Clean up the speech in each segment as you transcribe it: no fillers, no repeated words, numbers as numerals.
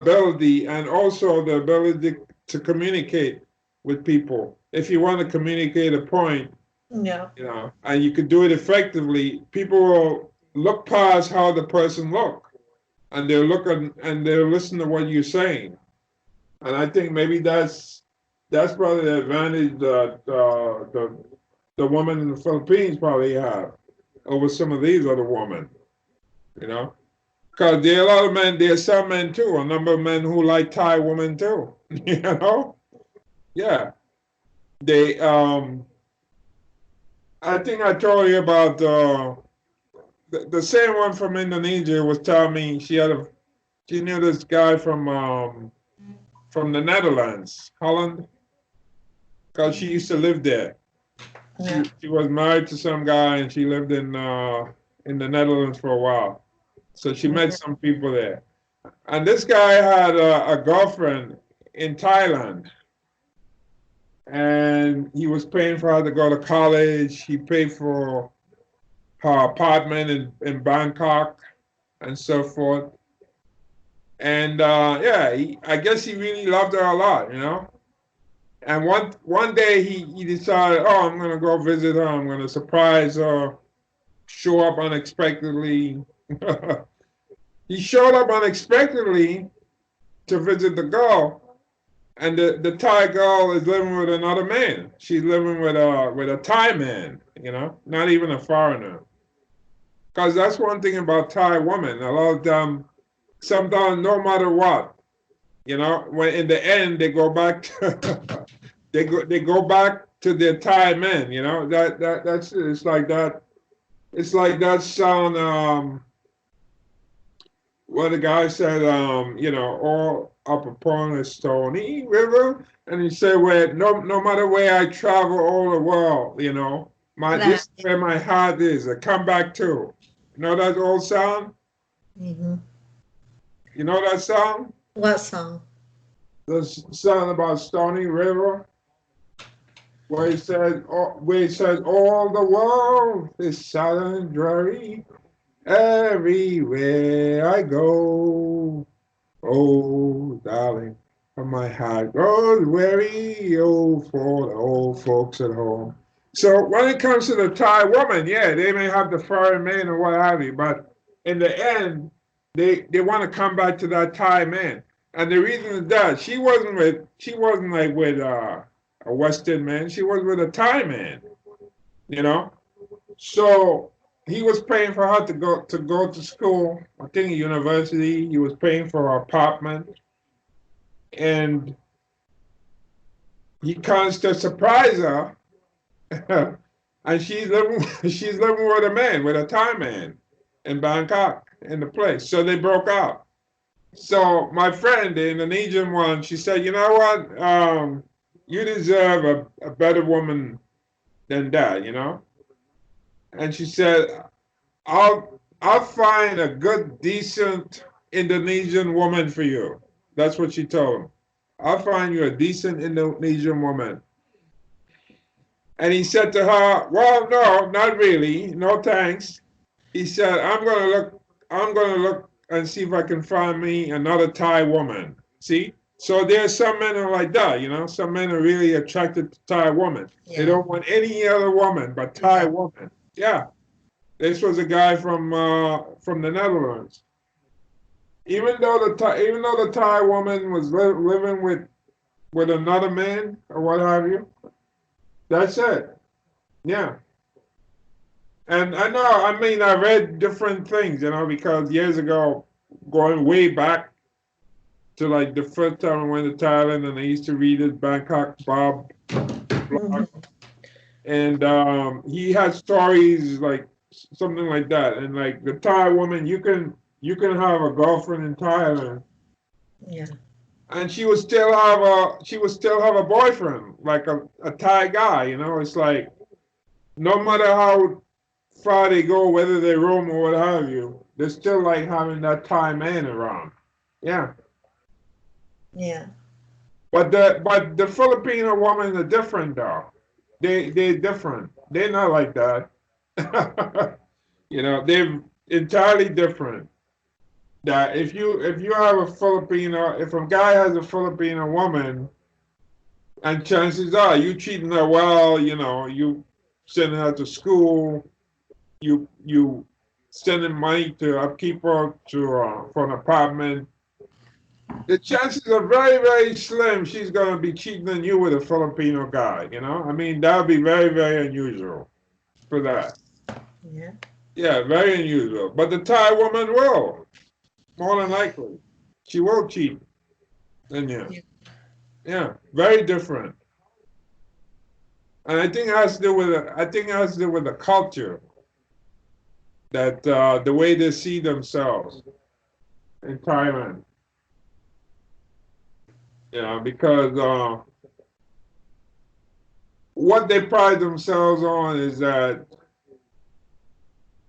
ability and also the ability to communicate with people. If you want to communicate a point, Yeah. and you could do it effectively, people will look past how the person look, and they'll look and they'll listen to what you're saying. And I think maybe that's probably the advantage that the woman in the Philippines probably have over some of these other women, you know. Because there are a lot of men, there are some men too, a number of men who like Thai women too, you know? Yeah. They, I think I told you about the same one from Indonesia was telling me she knew this guy from the Netherlands, Holland, because she used to live there. Yeah. She was married to some guy and she lived in the Netherlands for a while. So she met some people there. And this guy had a girlfriend in Thailand, and he was paying for her to go to college. He paid for her apartment in Bangkok and so forth. And yeah, I guess he really loved her a lot, you know. And one day he decided, oh, I'm gonna go visit her. I'm gonna surprise her, show up unexpectedly. He showed up unexpectedly to visit the girl, and the Thai girl is living with another man. She's living with a Thai man, not even a foreigner. Because that's one thing about Thai women. A lot of them, sometimes no matter what, when in the end they go back to they go back to their Thai men. That's it's like that. It's like that song. What the guy said, all up upon a stony river, and he said, "Where no matter where I travel all the world, this Right. is where my heart is. I come back to." You know that old song? Mm-hmm. You know that song? What song? The song about Stony River, where it says, all the world is silent and dreary. Everywhere I go, oh, darling, my heart grows weary, oh, for the old folks at home. So when it comes to the Thai woman, yeah, they may have the foreign man or what have you, but in the end, they want to come back to that Thai man. And the reason is that she wasn't like with a Western man, she was with a Thai man, you know. So he was paying for her to go to school. I think university. He was paying for her apartment, and he comes to surprise her, and she's living she's living with a man, with a Thai man, in Bangkok, in the place. So they broke up. So my friend, the Indonesian one, she said, "You know what? You deserve a better woman than that, you know." And she said, I'll find a good, decent Indonesian woman for you. That's what she told him. I'll find you a decent Indonesian woman. And he said to her, well, no, not really. No thanks. He said, I'm gonna look and see if I can find me another Thai woman. See? So there's some men are like that, Some men are really attracted to Thai women. They Yeah. don't want any other woman but Thai Yeah. woman. Yeah. This was a guy from the Netherlands. Even though the Thai woman was living with another man or what have you, that's it. Yeah. And I know, I mean, I read different things, because years ago, going way back to like the first time I went to Thailand, and I used to read his Bangkok Bob blog, Mm-hmm. and he had stories like something like that, and like the Thai woman, you can have a girlfriend in Thailand, Yeah. and she would still have a boyfriend, like a Thai guy. It's like no matter how far they go, whether they roam or what have you, they're still like having that Thai man around. Yeah, Yeah. but the Filipino women are different though. They're different. They're not like that. They're entirely different. that if you have a Filipino, if a guy has a Filipino woman, and chances are you treating her well, you sending her to school, you sending money to upkeep her to for an apartment. The chances are very, very slim she's gonna be cheating on you with a Filipino guy. I mean, that would be very, very unusual for that. Yeah. Yeah, very unusual. But the Thai woman will, more than likely, she will cheat on you. Yeah. Yeah, very different. And I think it has to do with the culture that the way they see themselves in Thailand. Because what they pride themselves on is that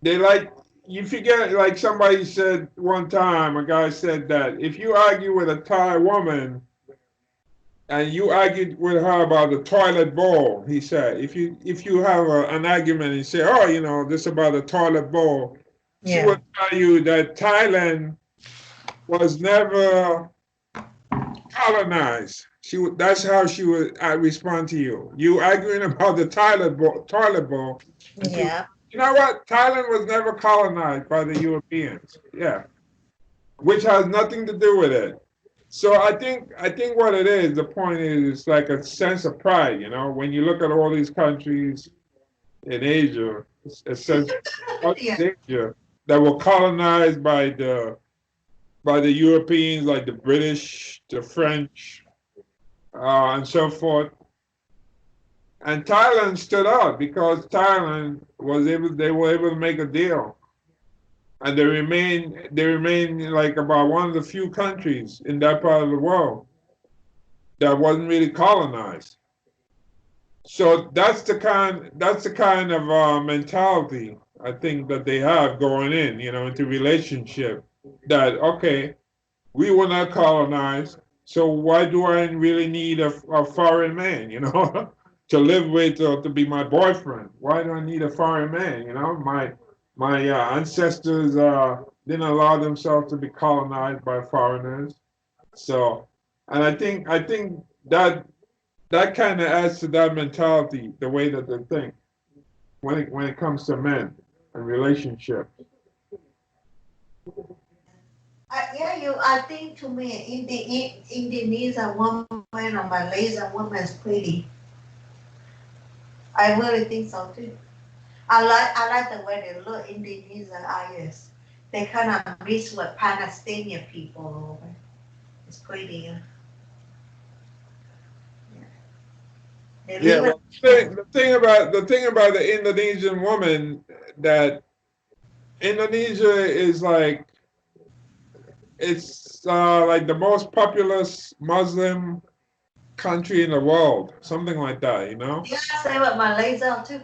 they like. You forget, like somebody said one time, a guy said that if you argue with a Thai woman and you argued with her about the toilet bowl, he said, if you have an argument and you say, oh, this about the toilet bowl, she will Yeah. tell you that Thailand was never colonized. That's how she would respond to you. You arguing about the toilet bowl, and she, Yeah. you know what? Thailand was never colonized by the Europeans. Yeah, which has nothing to do with it. So I think what it is, the point is, it's like a sense of pride. When you look at all these countries in Asia, it's a sense of Yeah. Asia that were colonized by the Europeans, like the British, the French, and so forth. And Thailand stood out because they were able to make a deal, and they remain like about one of the few countries in that part of the world that wasn't really colonized. So that's the kind of mentality I think that they have going in, into relationship. That okay, we were not colonized, so why do I really need a foreign man, to live with or to be my boyfriend? Why do I need a foreign man? My ancestors didn't allow themselves to be colonized by foreigners. So, and I think that kind of adds to that mentality, the way that they think when it comes to men and relationships. Yeah, I think to me, Indonesian woman or Malaysian woman is pretty. I really think so too. I like the way they look. Indonesian eyes. They kind of mix with Palestinian people. It's pretty. They Yeah, live in. well, the thing about the Indonesian woman, that Indonesia is like the most populous Muslim country in the world, something like that. Yeah, same with Malaysia too.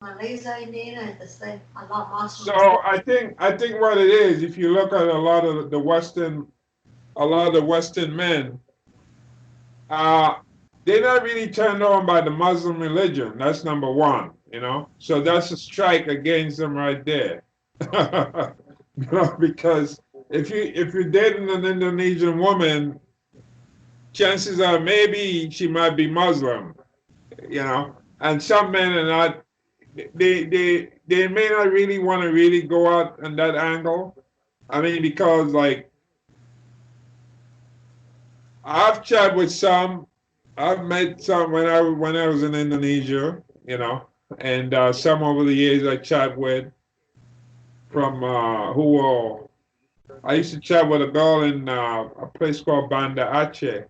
Malaysia, India is the same. A lot So Muslims. I think what it is, if you look at a lot of the Western men, uh, they're not really turned on by the Muslim religion. That's number one. So that's a strike against them right there. Because if you're dating an Indonesian woman, chances are maybe she might be Muslim. And some men are not. They may not really want to really go out on that angle. I mean, because like I've chatted with some, I've met some when I was in Indonesia, and some over the years I chat with from who I used to chat with a girl in a place called Banda Aceh.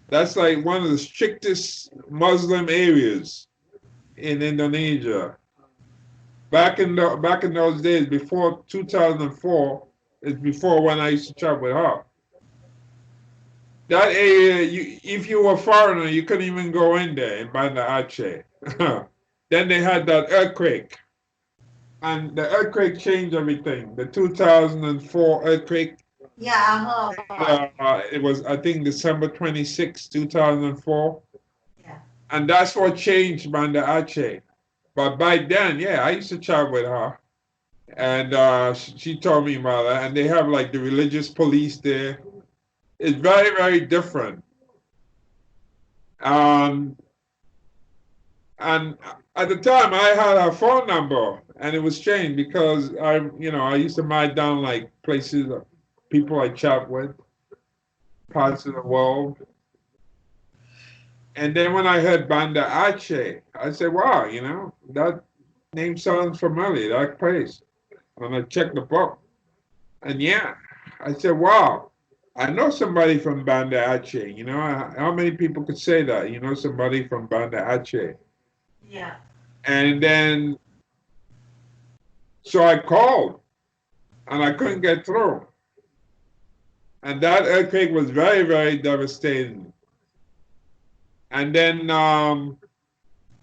That's like one of the strictest Muslim areas in Indonesia. Back in those days, before 2004, is before when I used to chat with her. That area, if you were a foreigner, you couldn't even go in there in Banda Aceh. Then they had that earthquake, and the earthquake changed everything. The 2004 earthquake. Yeah, I heard about it. It was, I think, December 26, 2004. Yeah. And that's what changed Banda Aceh. But back then, yeah, I used to chat with her. And she told me about that. And they have like the religious police there. It's very, very different. Um, and at the time, I had her phone number, and it was changed because I used to write down like places, people I chat with, parts of the world. And then when I heard Banda Aceh, I said, wow, that name sounds familiar, that place. And I checked the book. And yeah, I said, wow, I know somebody from Banda Aceh. How many people could say that? You know somebody from Banda Aceh. Yeah. And then, so I called and I couldn't get through. And that earthquake was very, very devastating. And then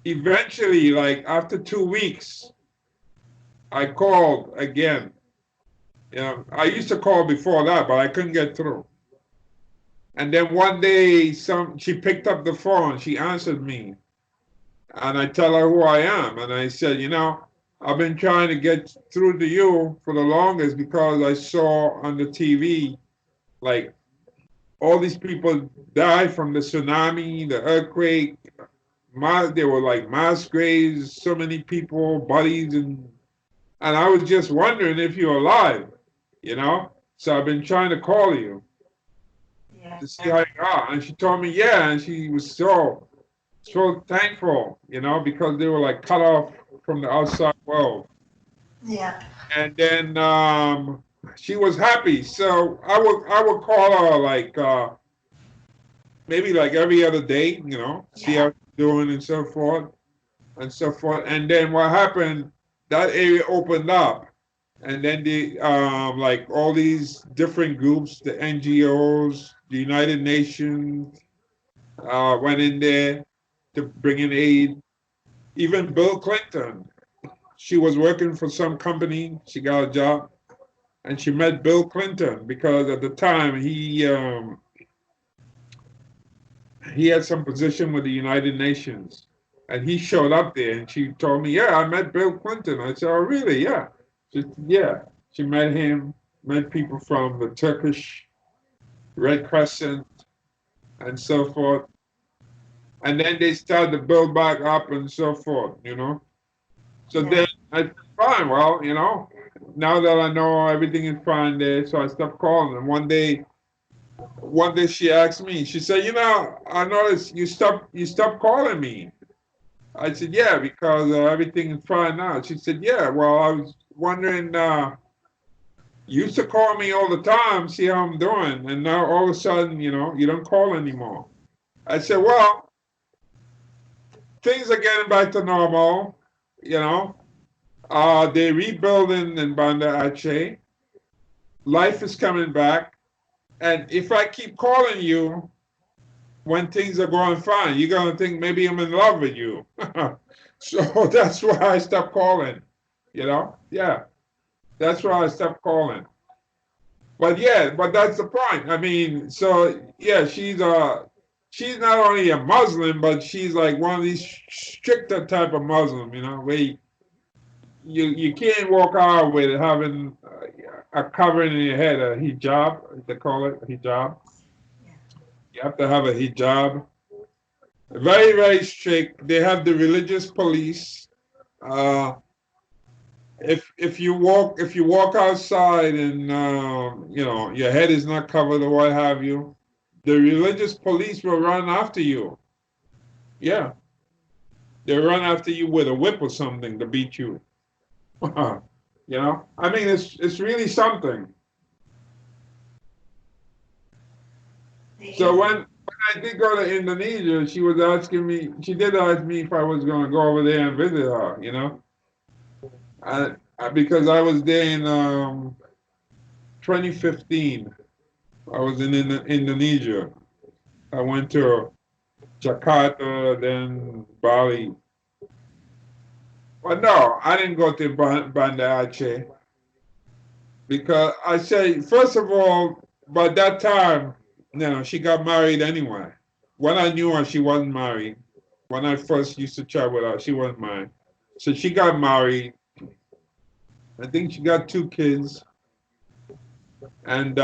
eventually, like after 2 weeks, I called again. I used to call before that, but I couldn't get through. And then one day, she picked up the phone. She answered me, and I tell her who I am, and I said, I've been trying to get through to you for the longest because I saw on the TV like all these people died from the tsunami, the earthquake. There were like mass graves, so many people, bodies, and I was just wondering if you're alive, you know. So I've been trying to call you Yeah. to see how you are. And she told me, yeah, and she was so thankful, because they were like cut off from the outside world. Yeah. And then she was happy. So I would call her like maybe like every other day, see how Yeah. she's doing and so forth and so forth. And then what happened? That area opened up, and then the like all these different groups, the NGOs, the United Nations, went in there to bring in aid. Even Bill Clinton, she was working for some company. She got a job, and she met Bill Clinton because at the time he had some position with the United Nations, and he showed up there, and she told me, "Yeah, I met Bill Clinton." I said, "Oh, really? Yeah." She said, yeah. She met him, met people from the Turkish Red Crescent, and so forth. And then they started to build back up and so forth. So Yeah. then I said, fine, well, now that I know everything is fine there, so I stopped calling. And one day she asked me, she said, I noticed you stopped calling me. I said, yeah, because everything is fine now. She said, yeah, well, I was wondering, you used to call me all the time, see how I'm doing, and now all of a sudden, you don't call anymore. I said, well, things are getting back to normal, you know. They're rebuilding in Banda Aceh. Life is coming back. And if I keep calling you when things are going fine, you're going to think maybe I'm in love with you. So that's why I stopped calling, Yeah, that's why I stopped calling. But yeah, but that's the point. I mean, so yeah, she's not only a Muslim, but she's like one of these stricter type of Muslim, where you can't walk out with having a covering in your head, a hijab, they call it a hijab. Yeah. You have to have a hijab. Very, very strict. They have the religious police. Uh, if you walk outside and your head is not covered or what have you, the religious police will run after you. Yeah, they run after you with a whip or something to beat you. I mean, it's really something. So The when I did go to Indonesia, she did ask me if I was going to go over there and visit her. Because I was there in 2015. I was in Indonesia. I went to Jakarta, then Bali. Well, no, I didn't go to Banda Aceh because I say, first of all, by that time, she got married anyway. When I knew her, she wasn't married. When I first used to chat with her, she wasn't married. So she got married. I think she got 2 kids, and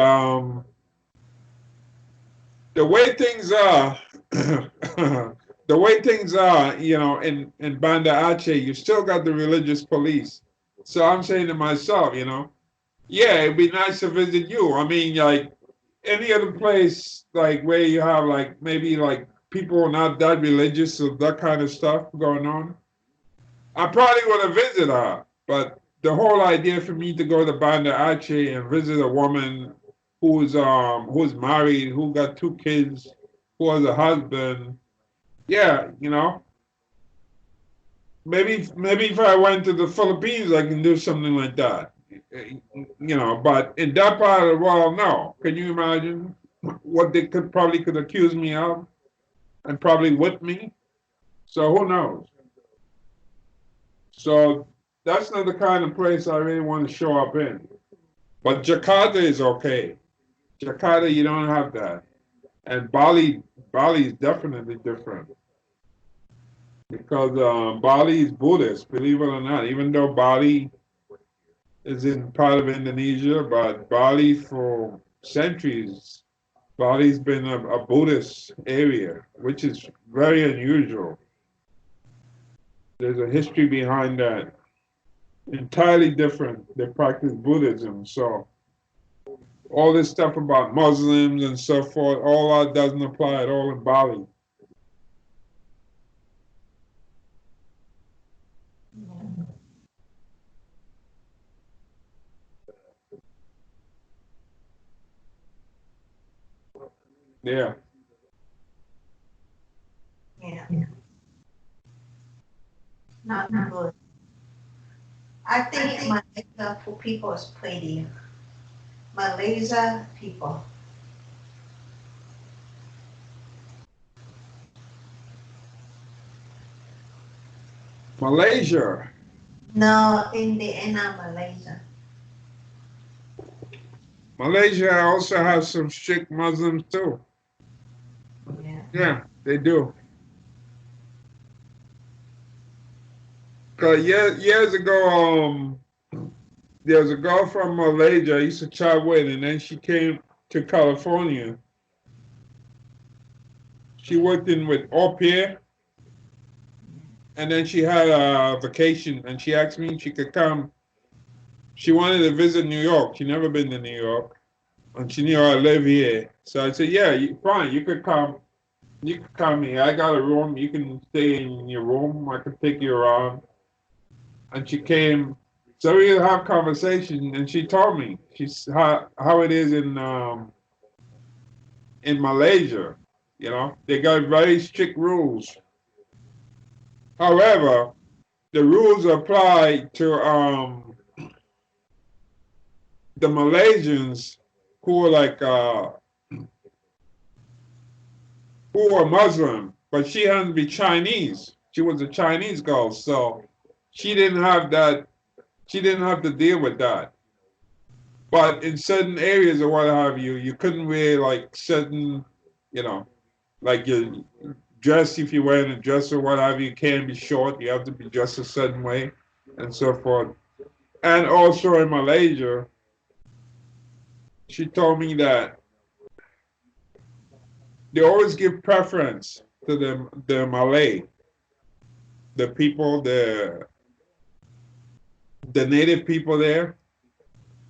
the way things are, the way things are, in Banda Aceh, you still got the religious police. So I'm saying to myself, yeah, it'd be nice to visit you. I mean, like any other place, like where you have like maybe like people not that religious or that kind of stuff going on. I probably would have visited her, but the whole idea for me to go to Banda Aceh and visit a woman who's married, who got 2 kids, who has a husband, yeah, maybe if I went to the Philippines, I can do something like that. But in that part of the world, no. Can you imagine what they could accuse me of and probably whip me? So who knows? So that's not the kind of place I really want to show up in. But Jakarta is okay. Jakarta, you don't have that. And Bali is definitely different because Bali is Buddhist, believe it or not. Even though Bali is in part of Indonesia, but Bali for centuries, Bali's been a Buddhist area, which is very unusual. There's a history behind that. Entirely different. They practice Buddhism. So all this stuff about Muslims and so forth, all that doesn't apply at all in Bali. Yeah. Yeah, not good. I think Malaysia for people is pretty. Malaysia people. Malaysia. No, Indiana, Malaysia. Malaysia also has some strict Muslims too. Yeah. Yeah, they do. 'Cause years ago, there was a girl from Malaysia I used to chat with, and then she came to California. She worked in with au pair, and then she had a vacation, and she asked me if she could come. She wanted to visit New York. She never been to New York, and she knew I live here. So I said, "Yeah, fine. You could come. You could come here. I got a room. You can stay in your room. I could take you around." And she came. So we would have conversation, and she told me she's how it is in Malaysia. They got very strict rules. However, the rules apply to the Malaysians who are like who are Muslim, but she happened to be Chinese. She was a Chinese girl, so she didn't have that. She didn't have to deal with that. But in certain areas or what have you, you couldn't wear like certain, you know, like your dress. If you're wearing a dress or what have you, can't be short. You have to be dressed a certain way, and so forth. And also in Malaysia, she told me that they always give preference to the Malay, the people, the native people there,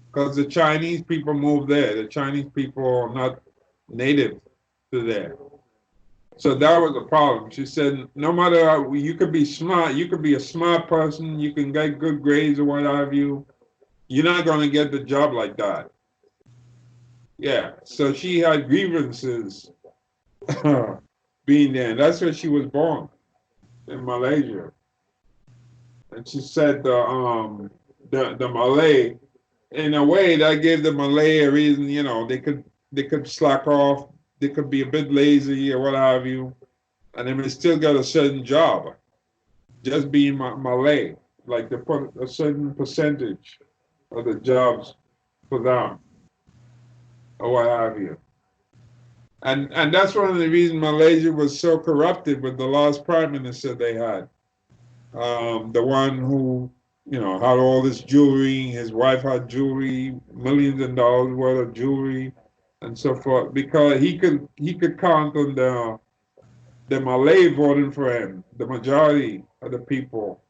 because the Chinese people moved there. The Chinese people are not native to there. So that was a problem. She said, no matter how, you could be smart, you could be a smart person, you can get good grades or what have you, you're not going to get the job like that. Yeah. So she had grievances being there. And that's where she was born, in Malaysia. And she said the Malay, in a way, that gave the Malay a reason. They could slack off, they could be a bit lazy or what have you, and they may still get a certain job, just being Malay. Like they put a certain percentage of the jobs for them or what have you. And that's one of the reasons Malaysia was so corrupted with the last prime minister they had. The one who had all this jewelry. His wife had jewelry, millions of dollars worth of jewelry, and so forth. Because he could count on the Malay voting for him, the majority of the people,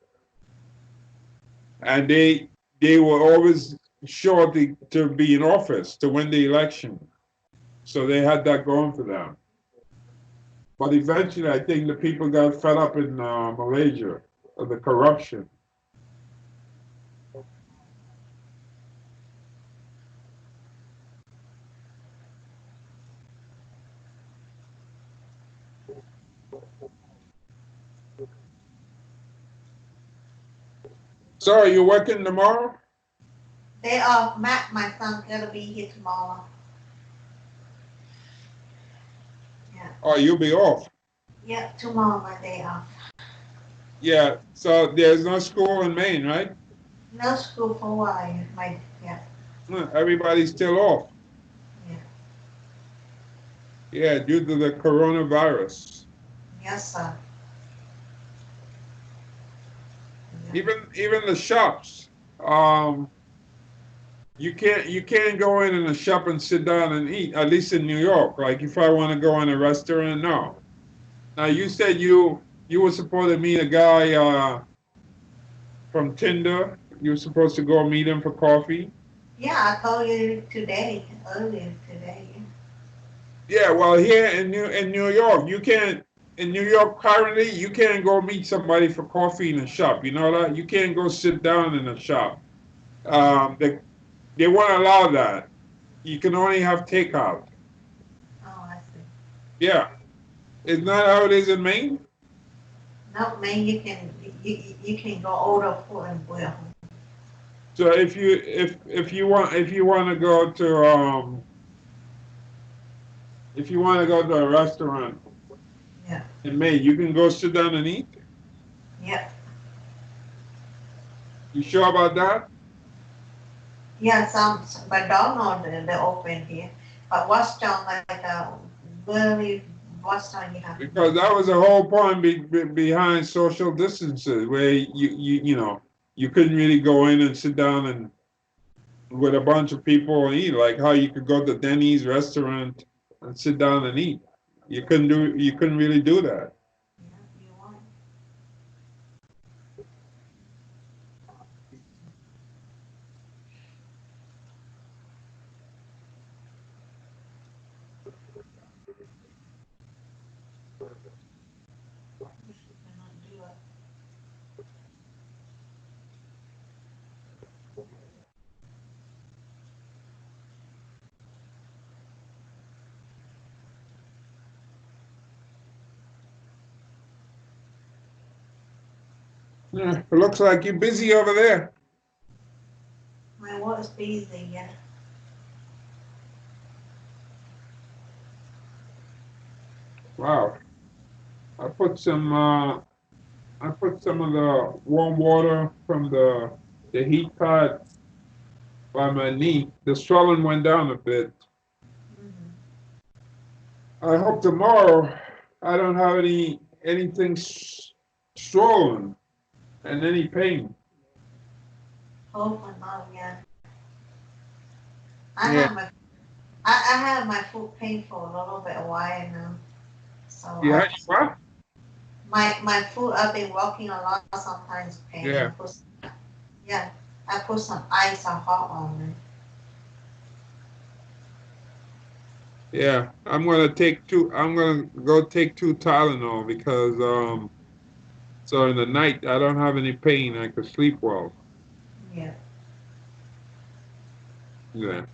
and they were always sure to be in office to win the election. So they had that going for them. But eventually, I think the people got fed up in Malaysia of the corruption. So are you working tomorrow? They are Matt, my son's gonna be here tomorrow. Yeah. Or you'll be off? Yep, tomorrow my day off. Yeah. So there's no school in Maine, right? No school for a while. My yeah, Everybody's still off. yeah. Yeah, due to the coronavirus. Yes, sir. Yeah. Even the shops. Um, you can't go in a shop and sit down and eat. At least in New York. Like if I want to go in a restaurant, no. Now you said you were supposed to meet a guy from Tinder. You were supposed to go meet him for coffee. Yeah, I told you today, earlier today. Yeah, well, here in New York, you can't. In New York currently, you can't go meet somebody for coffee in a shop. You know that you can't go sit down in a shop. They won't allow that. You can only have takeout. Oh, I see. Yeah, isn't that how it is in Maine? No, man, you can go order food and bring home. So if you want to go to if you want to go to a restaurant Yeah. in Maine, you can go sit down and eat. Yep. You sure about that? Yeah, some McDonald's they open here, but Western like very Western you have to Because be. that was the whole point behind social distances, where you couldn't really go in and sit down and with a bunch of people and eat, like how you could go to Denny's restaurant and sit down and eat. You couldn't really do that. Yeah, you want. You cannot do it. Yeah, it looks like you're busy over there. My work is busy. Yeah. Wow. I put some uh I put some of the warm water from the heat pad by my knee. The swelling went down a bit. Hmm. I hope tomorrow I don't have anything swollen and any pain. Hope and all. Yeah. I Yeah. have my I have my foot pain for a little bit a while now. So Yeah. What? my foot I've been walking a lot. Sometimes pain. Yeah. Yeah. I put some ice or hot on it. Yeah. I'm gonna go take two Tylenol because so in the night I don't have any pain. I could sleep well. Yeah. Yeah.